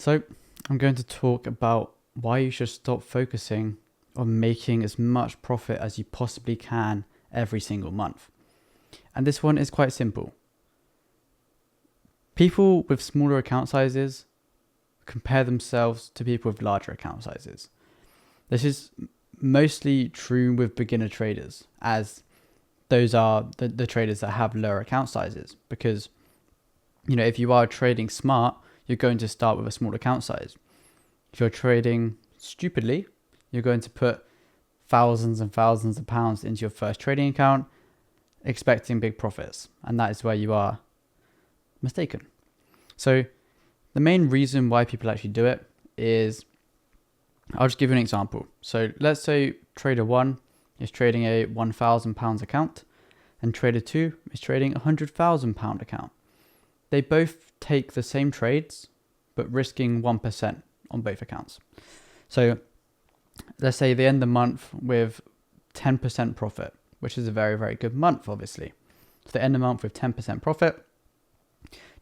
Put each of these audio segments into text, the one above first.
So I'm going to talk about why you should stop focusing on making as much profit as you possibly can every single month. And this one is quite simple. People with smaller account sizes compare themselves to people with larger account sizes. This is mostly true with beginner traders, as those are the traders that have lower account sizes. Because, if you are trading smart, you're going to start with a small account size. If you're trading stupidly, you're going to put thousands and thousands of pounds into your first trading account, expecting big profits. And that is where you are mistaken. So the main reason why people actually do it is, I'll just give you an example. So let's say trader 1 is trading a £1,000 account and trader 2 is trading a £100,000 account. They both take the same trades, but risking 1% on both accounts. So let's say they end the month with 10% profit, which is a very, very good month, obviously. So they end the month with 10% profit.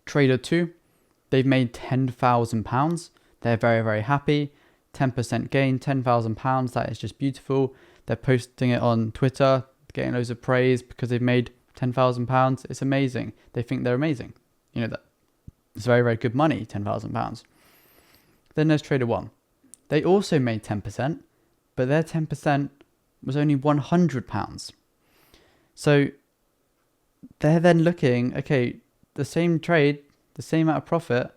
Trader 2, they've made £10,000. They're very, very happy. 10% gain, £10,000. That is just beautiful. They're posting it on Twitter, getting loads of praise because they've made £10,000. It's amazing. They think they're amazing. That it's very, very good money, £10,000. Then there's trader 1. They also made 10%, but their 10% was only £100. So they're then looking, okay, the same trade, the same amount of profit,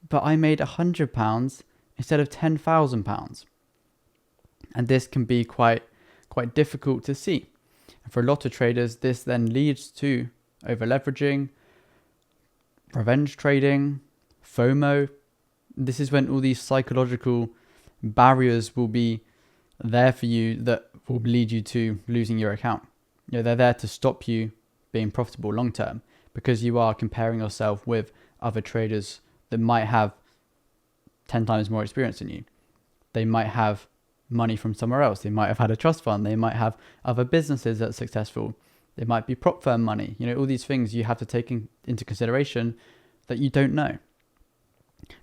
but I made £100 instead of £10,000. And this can be quite difficult to see. And for a lot of traders, this then leads to over leveraging, revenge trading, FOMO. This is when all these psychological barriers will be there for you that will lead you to losing your account. They're there to stop you being profitable long term, because you are comparing yourself with other traders that might have 10 times more experience than you. They might have money from somewhere else. They might have had a trust fund. They might have other businesses that are successful. They might be prop firm money. All these things you have to take into consideration that you don't know.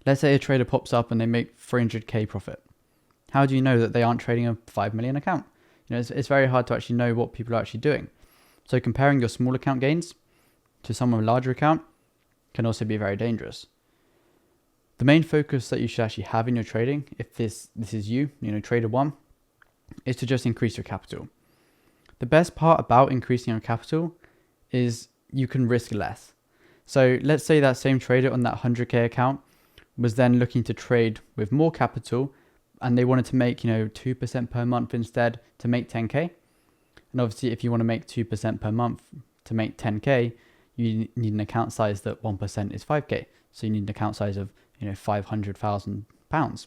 Let's say a trader pops up and they make 300k profit. How do you know that they aren't trading a 5 million account? It's very hard to actually know what people are actually doing. So comparing your small account gains to someone with a larger account can also be very dangerous. The main focus that you should actually have in your trading, if this is you, trader 1, is to just increase your capital. The best part about increasing your capital is you can risk less. So let's say that same trader on that 100k account was then looking to trade with more capital, and they wanted to make 2% per month instead to make 10k. And obviously, if you want to make 2% per month to make 10k, you need an account size that 1% is 5k. So you need an account size of £500,000.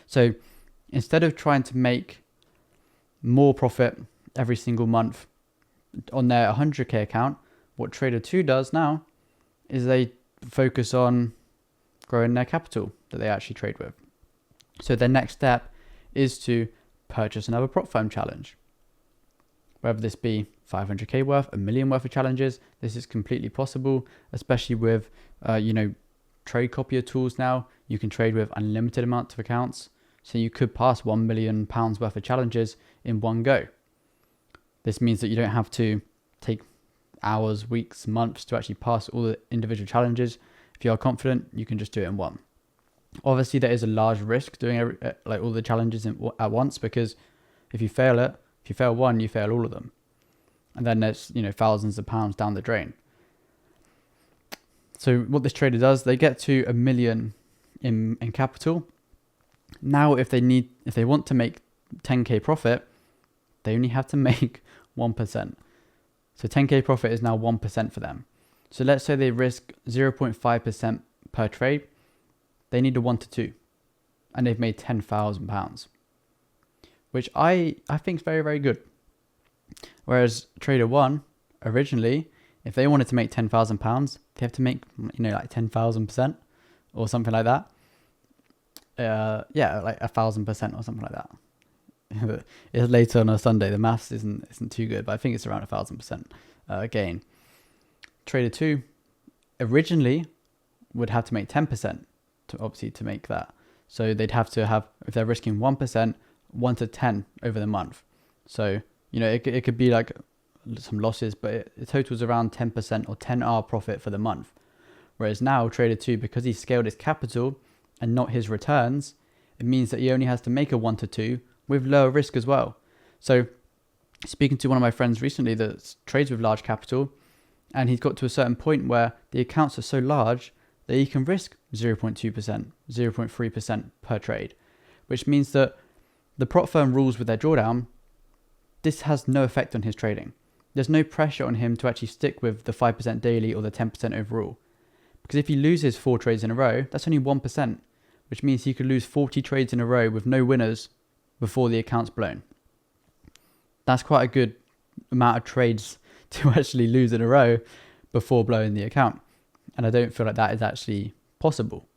So instead of trying to make more profit every single month on their 100k account, what trader 2 does now is they focus on growing their capital that they actually trade with. So their next step is to purchase another prop firm challenge. Whether this be 500k worth, a million worth of challenges, this is completely possible, especially with, trade copier tools now. You can trade with unlimited amounts of accounts. So you could pass £1 million worth of challenges in one go. This means that you don't have to take hours, weeks, months to actually pass all the individual challenges. If you are confident, you can just do it in one. Obviously, there is a large risk doing all the challenges at once, because if you fail one, you fail all of them. And then there's, thousands of pounds down the drain. So what this trader does, they get to $1 million in capital. Now, if they want to make 10k profit, they only have to make 1%. So 10k profit is now 1% for them. So let's say they risk 0.5% per trade. They need a 1 to 2, and they've made £10,000, which I think is very, very good. Whereas trader 1, originally, if they wanted to make £10,000, they have to make, like 10,000% or something like that. Like 1,000% or something like that. It's later on a Sunday. The maths isn't too good, but I think it's around 1,000% gain. Trader 2 originally would have to make 10%, to make that. So they'd have to have, if they're risking 1%, 1 to 10 over the month. So, it could be like some losses, but it totals around 10% or 10R profit for the month. Whereas now Trader 2, because he's scaled his capital and not his returns, it means that he only has to make a 1 to 2 with lower risk as well. So speaking to one of my friends recently that trades with large capital, and he's got to a certain point where the accounts are so large that he can risk 0.2%, 0.3% per trade, which means that the prop firm rules with their drawdown, this has no effect on his trading. There's no pressure on him to actually stick with the 5% daily or the 10% overall. Because if he loses 4 trades in a row, that's only 1%, which means he could lose 40 trades in a row with no winners before the account's blown. That's quite a good amount of trades to actually lose in a row before blowing the account. And I don't feel like that is actually possible.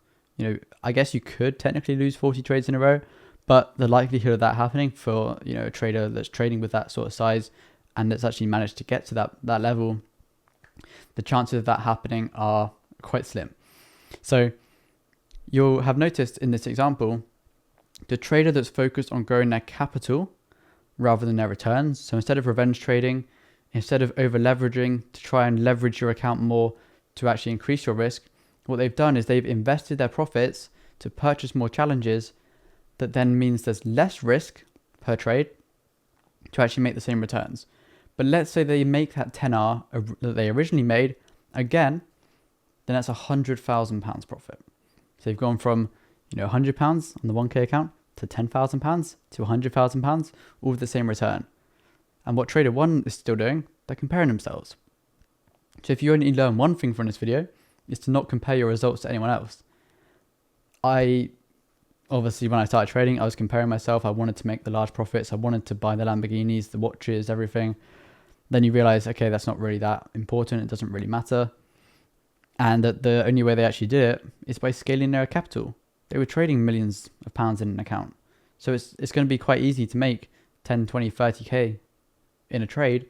I guess you could technically lose 40 trades in a row, but the likelihood of that happening for, a trader that's trading with that sort of size and that's actually managed to get to that level, the chances of that happening are quite slim. So you'll have noticed in this example, the trader that's focused on growing their capital rather than their returns. So instead of revenge trading, instead of over leveraging to try and leverage your account more to actually increase your risk, what they've done is they've invested their profits to purchase more challenges. That then means there's less risk per trade to actually make the same returns. But let's say they make that 10R that they originally made again, then that's £100,000 profit. So you've gone from, £100 on the 1K account to £10,000 to £100,000, all with the same return. And what Trader 1 is still doing, they're comparing themselves. So if you only learn one thing from this video, is to not compare your results to anyone else. Obviously, when I started trading, I was comparing myself. I wanted to make the large profits. I wanted to buy the Lamborghinis, the watches, everything. Then you realize, okay, that's not really that important. It doesn't really matter. And that the only way they actually did it is by scaling their capital. They were trading millions of pounds in an account. So it's going to be quite easy to make 10, 20, 30K in a trade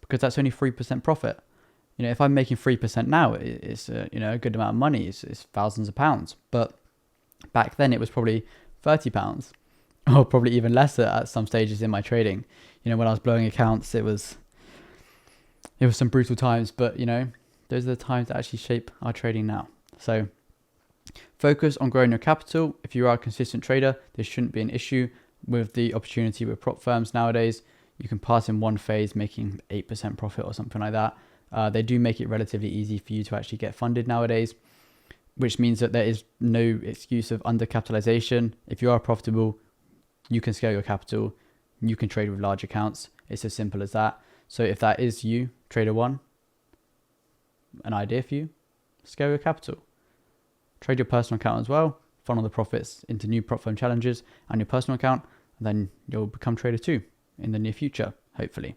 because that's only 3% profit. If I'm making 3% now, it's a good amount of money. It's thousands of pounds. But back then it was probably £30 or probably even lesser at some stages in my trading. When I was blowing accounts, it was some brutal times, but those are the times that actually shape our trading now. So focus on growing your capital. If you are a consistent trader, this shouldn't be an issue. With the opportunity with prop firms nowadays, you can pass in one phase making 8% profit or something like that. They do make it relatively easy for you to actually get funded nowadays, which means that there is no excuse of undercapitalization. If you are profitable, you can scale your capital. You can trade with large accounts. It's as simple as that. So if that is you, Trader 1, an idea for you, scale your capital. Trade your personal account as well. Funnel the profits into new prop firm challenges and your personal account. And then you'll become Trader 2 in the near future, hopefully.